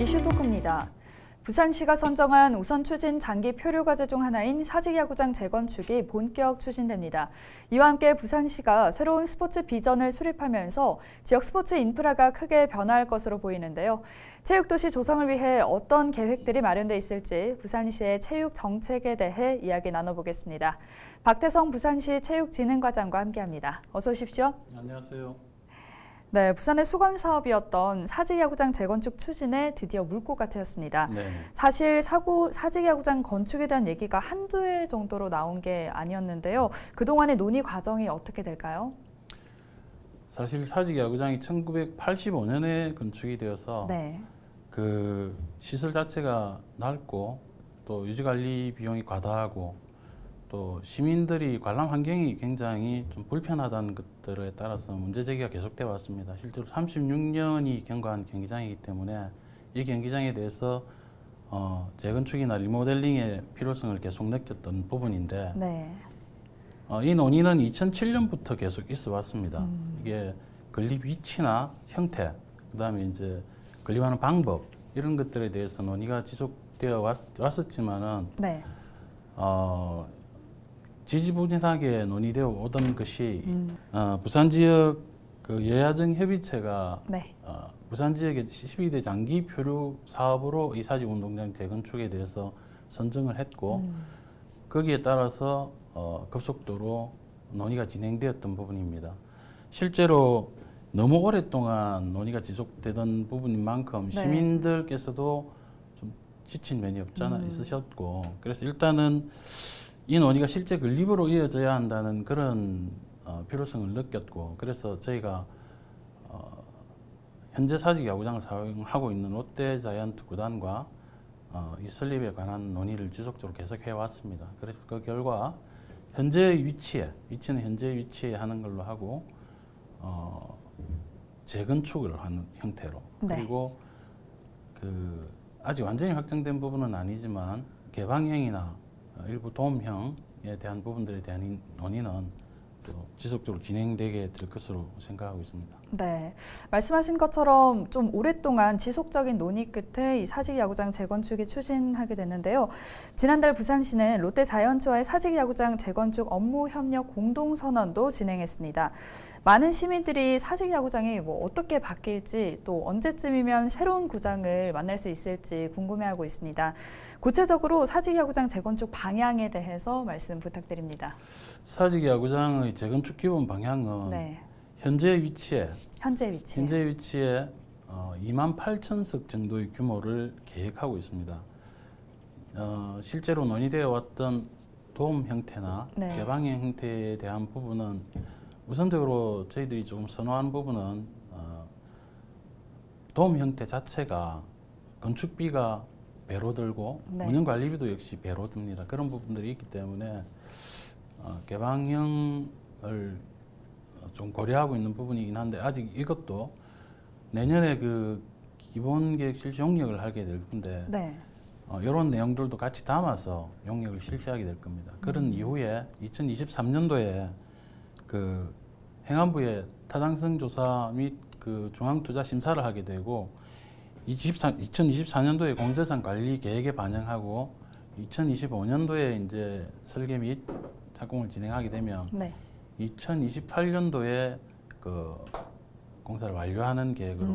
이슈 토크입니다. 부산시가 선정한 우선 추진 장기 표류 과제 중 하나인 사직야구장 재건축이 본격 추진됩니다. 이와 함께 부산시가 새로운 스포츠 비전을 수립하면서 지역 스포츠 인프라가 크게 변화할 것으로 보이는데요. 체육도시 조성을 위해 어떤 계획들이 마련돼 있을지 부산시의 체육 정책에 대해 이야기 나눠보겠습니다. 박태성 부산시 체육진흥과장과 함께합니다. 어서 오십시오. 안녕하세요. 네, 부산의 수건 사업이었던 사직야구장 재건축 추진에 드디어 물꼬가 트였습니다. 네. 사실 사직야구장 건축에 대한 얘기가 한두 해 정도로 나온 게 아니었는데요. 그동안의 논의 과정이 어떻게 될까요? 사실 사직야구장이 1985년에 건축이 되어서 네. 그 시설 자체가 낡고 또 유지관리 비용이 과다하고 또 시민들이 관람 환경이 굉장히 좀 불편하다는 것들에 따라서 문제 제기가 계속되어 왔습니다. 실제로 36년이 경과한 경기장이기 때문에 이 경기장에 대해서 재건축이나 리모델링의 필요성을 계속 느꼈던 부분인데 네. 이 논의는 2007년부터 계속 있어 왔습니다. 이게 건립 위치나 형태, 그다음에 이제 건립하는 방법 이런 것들에 대해서 논의가 지속되어 왔었지만은 네. 지지부진하게 논의되어 오던 것이 부산 지역 그 여야정 협의체가 네. 부산 지역의 12대 장기 표류 사업으로 이 사직운동장 재건축에 대해서 선정을 했고 거기에 따라서 급속도로 논의가 진행되었던 부분입니다. 실제로 너무 오랫동안 논의가 지속되던 부분인 만큼 네. 시민들께서도 좀 지친 면이 있으셨고 그래서 일단은 이 논의가 실제 건립으로 이어져야 한다는 그런 필요성을 느꼈고 그래서 저희가 현재 사직야구장을 사용하고 있는 롯데자이언트 구단과 이 설립에 관한 논의를 지속적으로 계속해 왔습니다. 그래서 그 결과 현재의 위치는 현재의 위치에 하는 걸로 하고 재건축을 하는 형태로 네. 그리고 그 아직 완전히 확정된 부분은 아니지만 개방형이나 일부 도움형에 대한 부분들에 대한 논의는 또 지속적으로 진행되게 될 것으로 생각하고 있습니다. 네, 말씀하신 것처럼 좀 오랫동안 지속적인 논의 끝에 이 사직야구장 재건축이 추진하게 됐는데요. 지난달 부산시는 롯데자이언츠와의 사직야구장 재건축 업무 협력 공동선언도 진행했습니다. 많은 시민들이 사직야구장이 어떻게 바뀔지 또 언제쯤이면 새로운 구장을 만날 수 있을지 궁금해하고 있습니다. 구체적으로 사직야구장 재건축 방향에 대해서 말씀 부탁드립니다. 사직야구장의 재건축 기본 방향은 네. 현재 위치에 28,000석 정도의 규모를 계획하고 있습니다. 실제로 논의되어 왔던 도움 형태나 네. 개방형 형태에 대한 부분은 우선적으로 저희들이 조금 선호하는 부분은 도움 형태 자체가 건축비가 배로 들고 네. 운영관리비도 역시 배로 듭니다. 그런 부분들이 있기 때문에 개방형을 좀 고려하고 있는 부분이긴 한데 아직 이것도 내년에 그 기본계획 실시 용역을 하게 될 건데 네. 이런 내용들도 같이 담아서 용역을 실시하게 될 겁니다. 그런 이후에 2023년도에 그 행안부의 타당성 조사 및 그 중앙투자 심사를 하게 되고 2024년도에 공제상 관리 계획에 반영하고 2025년도에 이제 설계 및 착공을 진행하게 되면 네. 2028년도에 그 공사를 완료하는 계획으로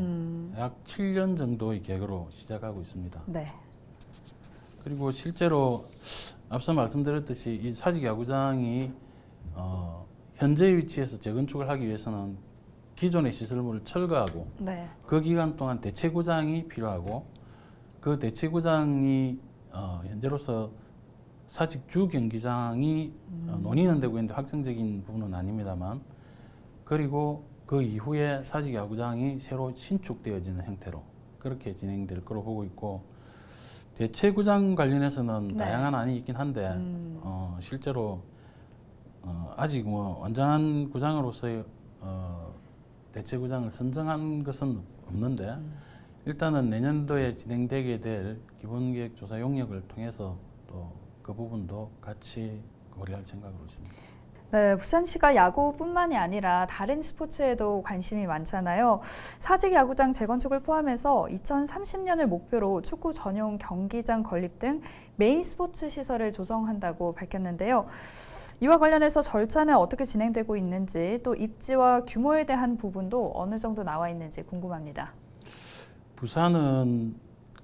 약 7년 정도의 계획으로 시작하고 있습니다. 네. 그리고 실제로 앞서 말씀드렸듯이 이 사직야구장이 현재 위치에서 재건축을 하기 위해서는 기존의 시설물을 철거하고 네. 그 기간 동안 대체구장이 필요하고 그 대체구장이 현재로서 사직 주 경기장이 논의는 되고 있는데 확정적인 부분은 아닙니다만 그리고 그 이후에 사직야구장이 새로 신축되어지는 형태로 그렇게 진행될 거로 보고 있고 대체구장 관련해서는 네. 다양한 안이 있긴 한데 실제로 아직 완전한 구장으로서의 대체구장을 선정한 것은 없는데 일단은 내년도에 진행되게 될 기본계획 조사 용역을 통해서 또 그 부분도 같이 고려할 생각으로 있습니다. 네, 부산시가 야구뿐만이 아니라 다른 스포츠에도 관심이 많잖아요. 사직 야구장 재건축을 포함해서 2030년을 목표로 축구 전용 경기장 건립 등 메인 스포츠 시설을 조성한다고 밝혔는데요. 이와 관련해서 절차는 어떻게 진행되고 있는지, 또 입지와 규모에 대한 부분도 어느 정도 나와 있는지 궁금합니다. 부산은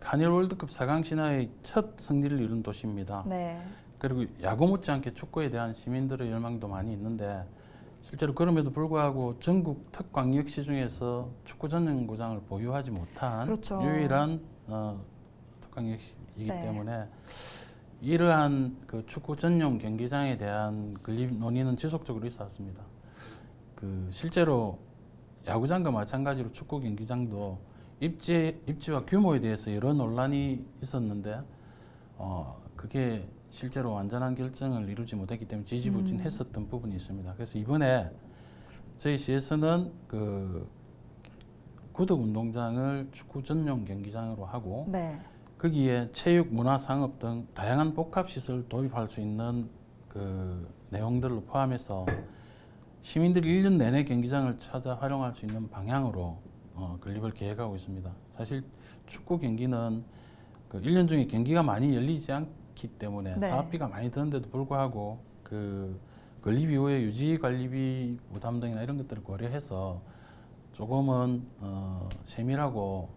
한일 월드컵 4강 신화의 첫 승리를 이룬 도시입니다. 네. 그리고 야구 못지않게 축구에 대한 시민들의 열망도 많이 있는데 실제로 그럼에도 불구하고 전국 특광역시 중에서 축구 전용구장을 보유하지 못한 그렇죠. 유일한 특광역시이기 네. 때문에 이러한 그 축구 전용 경기장에 대한 건립 논의는 지속적으로 있었습니다. 실제로 야구장과 마찬가지로 축구 경기장도 입지와 규모에 대해서 여러 논란이 있었는데 그게 실제로 완전한 결정을 이루지 못했기 때문에 지지부진했었던 부분이 있습니다. 그래서 이번에 저희 시에서는 구덕운동장을 축구 전용 경기장으로 하고 네. 거기에 체육, 문화, 상업 등 다양한 복합시설을 도입할 수 있는 내용들을 포함해서 시민들이 1년 내내 경기장을 찾아 활용할 수 있는 방향으로 건립을 계획하고 있습니다. 사실 축구 경기는 1년 중에 경기가 많이 열리지 않기 때문에 네. 사업비가 많이 드는데도 불구하고 건립 이후에 유지 관리비 부담 등이나 이런 것들을 고려해서 조금은 세밀하고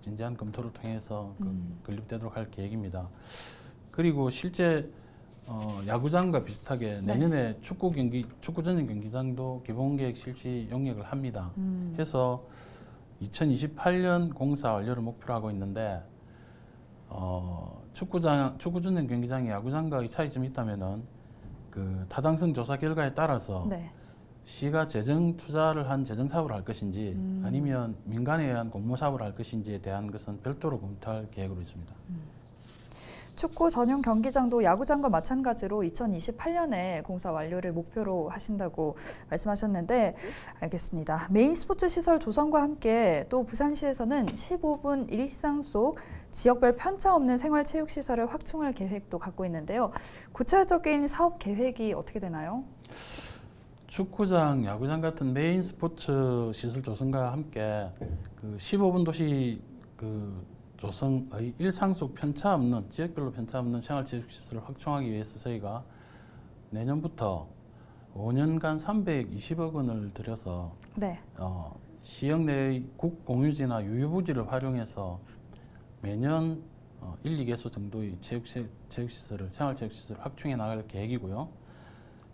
진지한 검토를 통해서 건립되도록 할 계획입니다. 그리고 실제 야구장과 비슷하게 내년에 축구 전용 경기장도 기본계획 실시 용역을 합니다. 해서 2028년 공사 완료를 목표로 하고 있는데 축구 전용 경기장이 야구장과의 차이점이 있다면은 타당성 조사 결과에 따라서 네. 시가 재정 투자를 한 재정 사업을 할 것인지 아니면 민간에 의한 공모 사업을 할 것인지에 대한 것은 별도로 검토할 계획으로 있습니다. 축구 전용 경기장도 야구장과 마찬가지로 2028년에 공사 완료를 목표로 하신다고 말씀하셨는데 알겠습니다. 메인 스포츠 시설 조성과 함께 또 부산시에서는 15분 일상 속 지역별 편차 없는 생활체육시설을 확충할 계획도 갖고 있는데요. 구체적인 사업 계획이 어떻게 되나요? 축구장, 야구장 같은 메인 스포츠 시설 조성과 함께 15분 도시 조성의 일상 속 편차 없는 지역별로 편차 없는 생활체육 시설을 확충하기 위해서 저희가 내년부터 5년간 320억 원을 들여서 네. 시역 내의 국공유지나 유유부지를 활용해서 매년 1, 2개소 정도의 생활체육시설을 확충해 나갈 계획이고요.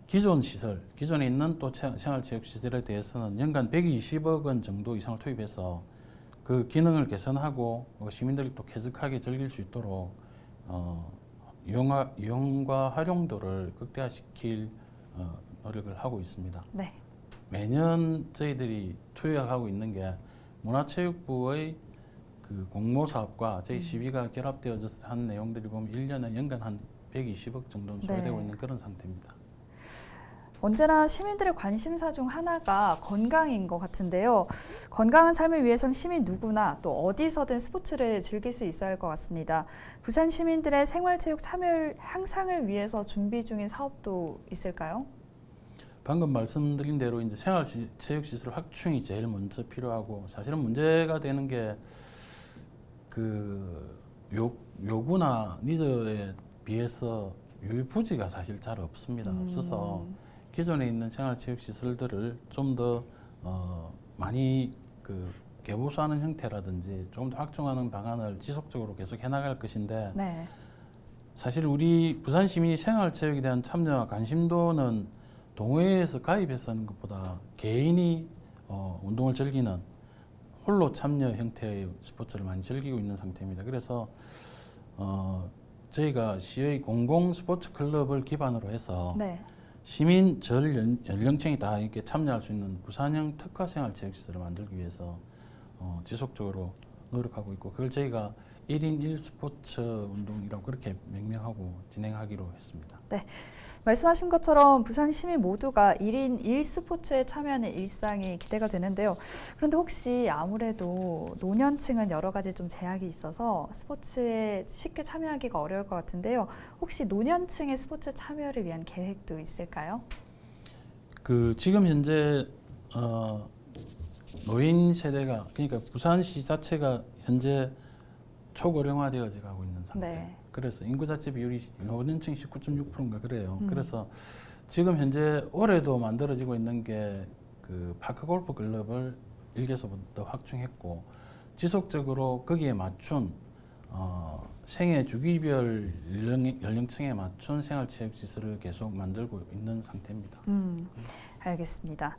기존에 있는 또 생활체육시설에 대해서는 연간 120억 원 정도 이상을 투입해서 그 기능을 개선하고 시민들이 또 쾌적하게 즐길 수 있도록 이용과 활용도를 극대화시킬 노력을 하고 있습니다. 네. 매년 저희들이 투입하고 있는 게 문화체육부의 공모 사업과 저희 시비가 결합되어져서 한 내용들이 보면 1년에 연간 한 120억 정도는 소요되고 있는 그런 상태입니다. 언제나 시민들의 관심사 중 하나가 건강인 것 같은데요. 건강한 삶을 위해선 시민 누구나 또 어디서든 스포츠를 즐길 수 있어야 할 것 같습니다. 부산 시민들의 생활체육 참여율 향상을 위해서 준비 중인 사업도 있을까요? 방금 말씀드린 대로 이제 생활체육시설 확충이 제일 먼저 필요하고 사실은 문제가 되는 게 요구나 니즈에 비해서 유유부지가 사실 잘 없습니다. 없어서 기존에 있는 생활체육시설들을 좀 더 많이 개보수하는 형태라든지 조금 더 확충하는 방안을 지속적으로 계속 해나갈 것인데 네. 사실 우리 부산 시민이 생활체육에 대한 참여와 관심도는 동호회에서 가입해서 하는 것보다 개인이 운동을 즐기는 홀로 참여 형태의 스포츠를 많이 즐기고 있는 상태입니다. 그래서 저희가 시의 공공 스포츠 클럽을 기반으로 해서 네. 시민 전 연령층이 다 이렇게 참여할 수 있는 부산형 특화 생활체육시설을 만들기 위해서 지속적으로 노력하고 있고 그걸 저희가 1인 1스포츠 운동이라고 그렇게 명명하고 진행하기로 했습니다. 네, 말씀하신 것처럼 부산 시민 모두가 1인 1스포츠에 참여하는 일상이 기대가 되는데요. 그런데 혹시 아무래도 노년층은 여러 가지 좀 제약이 있어서 스포츠에 쉽게 참여하기가 어려울 것 같은데요. 혹시 노년층의 스포츠 참여를 위한 계획도 있을까요? 지금 현재 노인 세대가 그러니까 부산시 자체가 현재 초고령화되어 가고 있는 상태. 네. 그래서 인구 자체 비율이 노년층이 19.6%인가 그래요. 그래서 지금 현재 올해도 만들어지고 있는 게 그 파크 골프 클럽을 1개소부터 확충했고 지속적으로 거기에 맞춘 생애 주기별 연령층에 맞춘 생활체육시설을 계속 만들고 있는 상태입니다. 알겠습니다.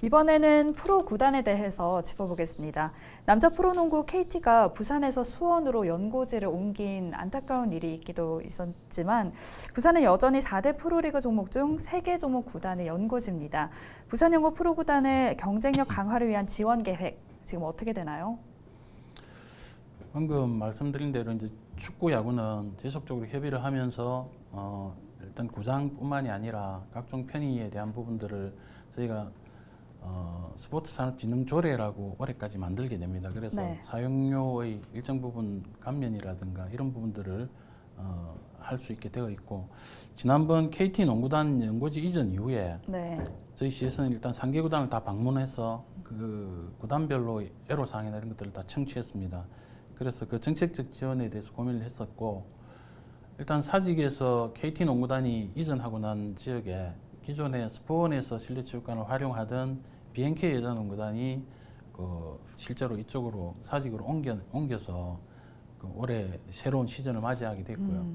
이번에는 프로 구단에 대해서 짚어보겠습니다. 남자 프로농구 KT가 부산에서 수원으로 연고지를 옮긴 안타까운 일이 있기도 있었지만 부산은 여전히 4대 프로리그 종목 중 3개 종목 구단의 연고지입니다. 부산연고 프로구단의 경쟁력 강화를 위한 지원 계획 지금 어떻게 되나요? 방금 말씀드린 대로 이제 축구, 야구는 지속적으로 협의를 하면서 일단 구장뿐만이 아니라 각종 편의에 대한 부분들을 저희가 스포츠산업진흥조례라고 올해까지 만들게 됩니다. 그래서 네. 사용료의 일정 부분 감면이라든가 이런 부분들을 할 수 있게 되어 있고 지난번 KT 농구단 연고지 이전 이후에 네. 저희 시에서는 일단 3개 구단을 다 방문해서 그 구단별로 애로사항이나 이런 것들을 다 청취했습니다. 그래서 그 정책적 지원에 대해서 고민을 했었고 일단 사직에서 KT 농구단이 이전하고 난 지역에 기존에 스포원에서 실내체육관을 활용하던 BNK 여자농구단이 실제로 이쪽으로 사직으로 옮겨서 올해 새로운 시즌을 맞이하게 됐고요.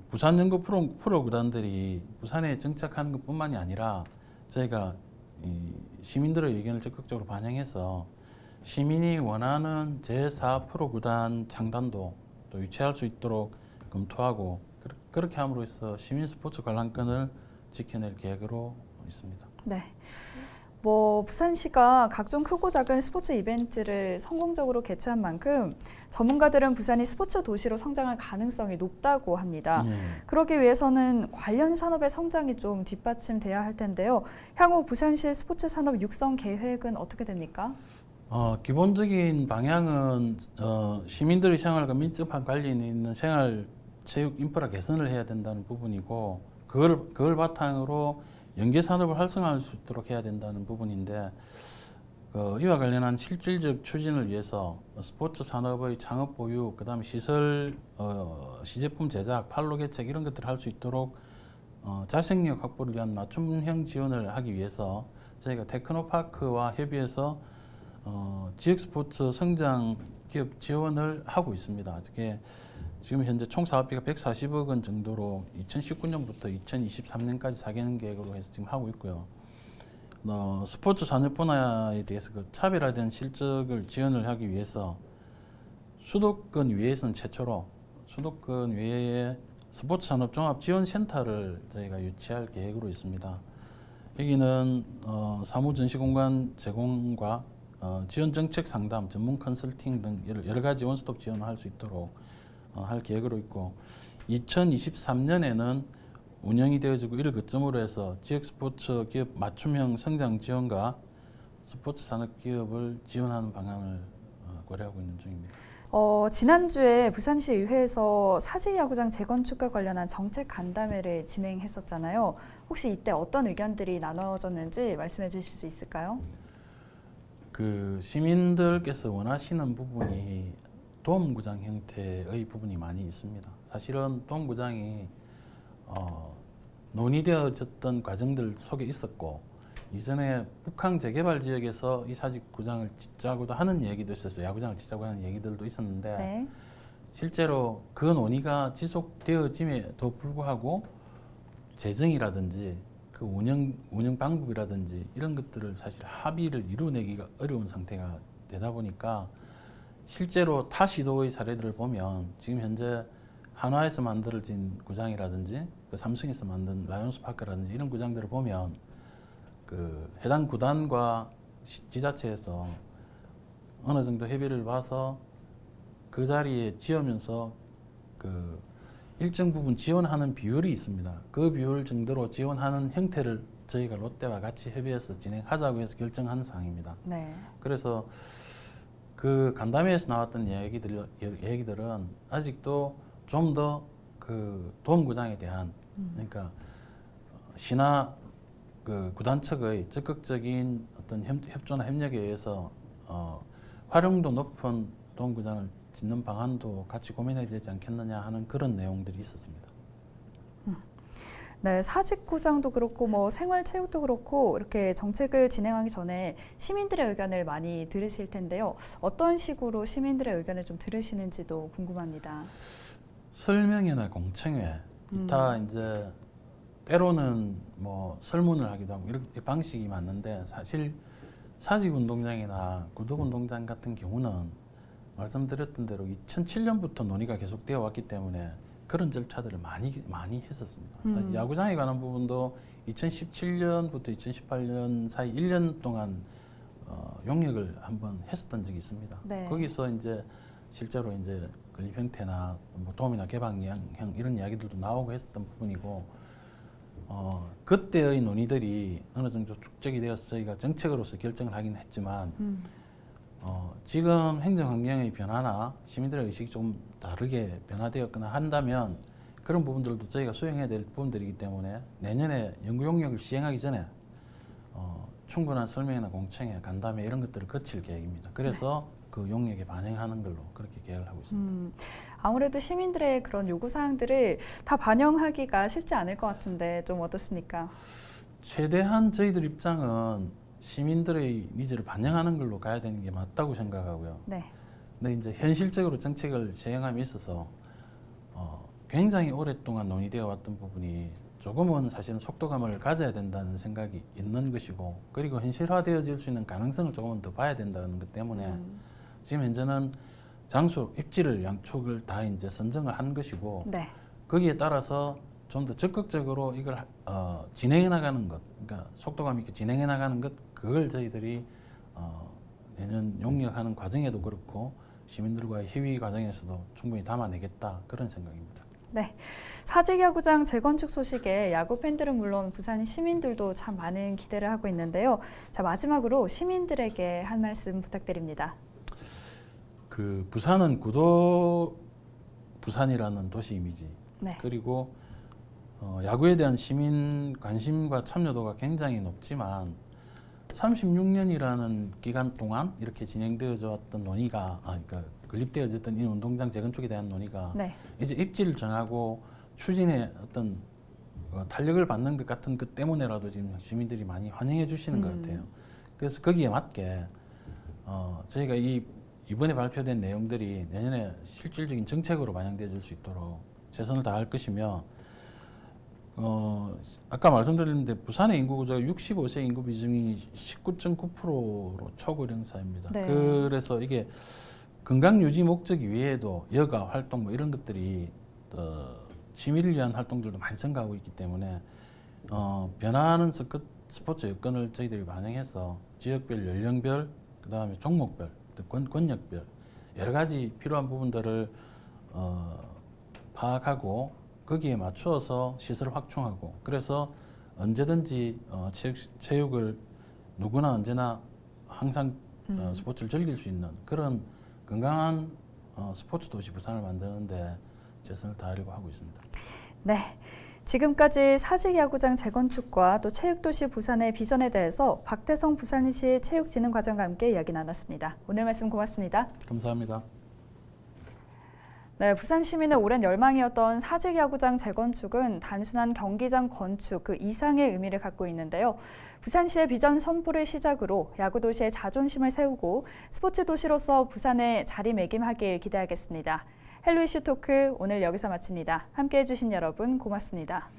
부산 연고 프로 구단들이 부산에 정착하는 것뿐만이 아니라 저희가 시민들의 의견을 적극적으로 반영해서 시민이 원하는 제4 프로 구단 창단도 또 유치할 수 있도록 검토하고 그렇게 함으로써 시민 스포츠 관람권을 지켜낼 계획으로 있습니다. 네. 부산시가 각종 크고 작은 스포츠 이벤트를 성공적으로 개최한 만큼 전문가들은 부산이 스포츠 도시로 성장할 가능성이 높다고 합니다. 그러기 위해서는 관련 산업의 성장이 좀 뒷받침돼야 할 텐데요. 향후 부산시의 스포츠 산업 육성 계획은 어떻게 됩니까? 기본적인 방향은 시민들의 생활과 밀접한 관련이 있는 생활 체육 인프라 개선을 해야 된다는 부분이고 그걸 바탕으로 연계 산업을 활성화할 수 있도록 해야 된다는 부분인데 이와 관련한 실질적 추진을 위해서 스포츠 산업의 창업 보유, 그다음에 시설, 시제품 제작, 판로 개책 이런 것들을 할 수 있도록 자생력 확보를 위한 맞춤형 지원을 하기 위해서 저희가 테크노파크와 협의해서 지역 스포츠 성장 기업 지원을 하고 있습니다. 지금 현재 총 사업비가 140억 원 정도로 2019년부터 2023년까지 4개년 계획으로 해서 지금 하고 있고요. 스포츠 산업 분야에 대해서 그 차별화된 실적을 지원을 하기 위해서 수도권 외에서는 최초로 수도권 외에 스포츠 산업 종합 지원 센터를 저희가 유치할 계획으로 있습니다. 여기는 사무 전시 공간 제공과 지원 정책 상담, 전문 컨설팅 등 여러 가지 원스톱 지원을 할 수 있도록 할 계획으로 있고 2023년에는 운영이 되어지고 이를 거점으로 해서 지역 스포츠 기업 맞춤형 성장 지원과 스포츠 산업 기업을 지원하는 방안을 고려하고 있는 중입니다. 지난주에 부산시 의회에서 사직야구장 재건축과 관련한 정책 간담회를 진행했었잖아요. 혹시 이때 어떤 의견들이 나눠졌는지 말씀해 주실 수 있을까요? 시민들께서 원하시는 부분이 도움구장 형태의 부분이 많이 있습니다. 사실은 도움구장이 논의되어졌던 과정들 속에 있었고 이전에 북항 재개발 지역에서 이 사직구장을 짓자고도 하는 얘기도 있었어요. 야구장을 짓자고 하는 얘기들도 있었는데 네. 실제로 그 논의가 지속되어짐에도 불구하고 재정이라든지 그 운영 방법이라든지 이런 것들을 사실 합의를 이루어내기가 어려운 상태가 되다 보니까 실제로 타 시도의 사례들을 보면 지금 현재 한화에서 만들어진 구장이라든지 삼성에서 만든 라이온스 파크라든지 이런 구장들을 보면 해당 구단과 지자체에서 어느 정도 협의를 봐서 그 자리에 지으면서 일정 부분 지원하는 비율이 있습니다. 그 비율 정도로 지원하는 형태를 저희가 롯데와 같이 협의해서 진행하자고 해서 결정한 사항입니다. 네. 그래서 그 간담회에서 나왔던 얘기들은 아직도 좀 더 도움구장에 대한 그러니까 신화 그 구단 측의 적극적인 어떤 협조나 협력에 의해서 활용도 높은 동구장을 짓는 방안도 같이 고민해야 되지 않겠느냐 하는 그런 내용들이 있었습니다. 네, 사직구장도 그렇고 뭐 생활체육도 그렇고 이렇게 정책을 진행하기 전에 시민들의 의견을 많이 들으실 텐데요. 어떤 식으로 시민들의 의견을 좀 들으시는지도 궁금합니다. 설명회나 공청회, 기타 이제 때로는 뭐 설문을 하기도 하고 이렇게 방식이 맞는데 사실 사직운동장이나 구덕운동장 같은 경우는 말씀드렸던 대로 2007년부터 논의가 계속되어 왔기 때문에 그런 절차들을 많이 했었습니다. 야구장에 관한 부분도 2017년부터 2018년 사이 1년 동안 용역을 한번 했었던 적이 있습니다. 네. 거기서 이제 실제로 이제 건립 형태나 뭐 도움이나 개방형 이런 이야기들도 나오고 했었던 부분이고 그때의 논의들이 어느 정도 축적이 되어서 저희가 정책으로서 결정을 하긴 했지만 지금 행정 환경의 변화나 시민들의 의식이 좀 다르게 변화되었거나 한다면 그런 부분들도 저희가 수행해야 될 부분들이기 때문에 내년에 연구 용역을 시행하기 전에 충분한 설명이나 공청회, 간담회 이런 것들을 거칠 계획입니다. 그래서 그 용역에 반영하는 걸로 그렇게 계획을 하고 있습니다. 아무래도 시민들의 그런 요구사항들을 다 반영하기가 쉽지 않을 것 같은데 좀 어떻습니까? 최대한 저희들 입장은 시민들의 니즈를 반영하는 걸로 가야 되는 게 맞다고 생각하고요. 네. 근데 이제 현실적으로 정책을 시행함에 있어서 굉장히 오랫동안 논의되어 왔던 부분이 조금은 사실은 속도감을 가져야 된다는 생각이 있는 것이고 그리고 현실화되어질 수 있는 가능성을 조금은 더 봐야 된다는 것 때문에 지금 현재는 장소, 입지를 양쪽을 다 이제 선정을 한 것이고 네. 거기에 따라서 좀 더 적극적으로 이걸 진행해 나가는 것, 그러니까 속도감 있게 진행해 나가는 것, 그걸 저희들이 내년 용역하는 과정에도 그렇고 시민들과의 협의 과정에서도 충분히 담아내겠다 그런 생각입니다. 네, 사직야구장 재건축 소식에 야구 팬들은 물론 부산 시민들도 참 많은 기대를 하고 있는데요. 자, 마지막으로 시민들에게 한 말씀 부탁드립니다. 그 부산은 구도 부산이라는 도시 이미지 네. 그리고 야구에 대한 시민 관심과 참여도가 굉장히 높지만 36년이라는 기간 동안 이렇게 진행되어져 왔던 논의가 그러니까 건립되어졌던 이 운동장 재건축에 대한 논의가 네. 이제 입지를 정하고 추진에 어떤 탄력을 받는 것 같은 것 때문에라도 지금 시민들이 많이 환영해 주시는 것 같아요. 그래서 거기에 맞게 저희가 이번에 발표된 내용들이 내년에 실질적인 정책으로 반영되어 줄 수 있도록 최선을 다할 것이며 아까 말씀드렸는데 부산의 인구 구조가 65세 인구 비중이 19.9%로 초고령사입니다. 네. 그래서 이게 건강 유지 목적 이외에도 여가 활동 뭐 이런 것들이 취미를 위한 활동들도 많이 증가하고 있기 때문에 변화하는 스포츠 여건을 저희들이 반영해서 지역별, 연령별, 그 다음에 종목별, 권역별 여러 가지 필요한 부분들을 파악하고 거기에 맞추어서 시설을 확충하고 그래서 언제든지 체육을 누구나 언제나 항상 스포츠를 즐길 수 있는 그런 건강한 스포츠 도시 부산을 만드는데 최선을 다하려고 하고 있습니다. 네, 지금까지 사직야구장 재건축과 또 체육도시 부산의 비전에 대해서 박태성 부산시 체육진흥과장과 함께 이야기 나눴습니다. 오늘 말씀 고맙습니다. 감사합니다. 네, 부산 시민의 오랜 열망이었던 사직야구장 재건축은 단순한 경기장 건축 그 이상의 의미를 갖고 있는데요. 부산시의 비전 선포를 시작으로 야구도시의 자존심을 세우고 스포츠 도시로서 부산에 자리매김하길 기대하겠습니다. 헬로 이슈 토크 오늘 여기서 마칩니다. 함께해 주신 여러분 고맙습니다.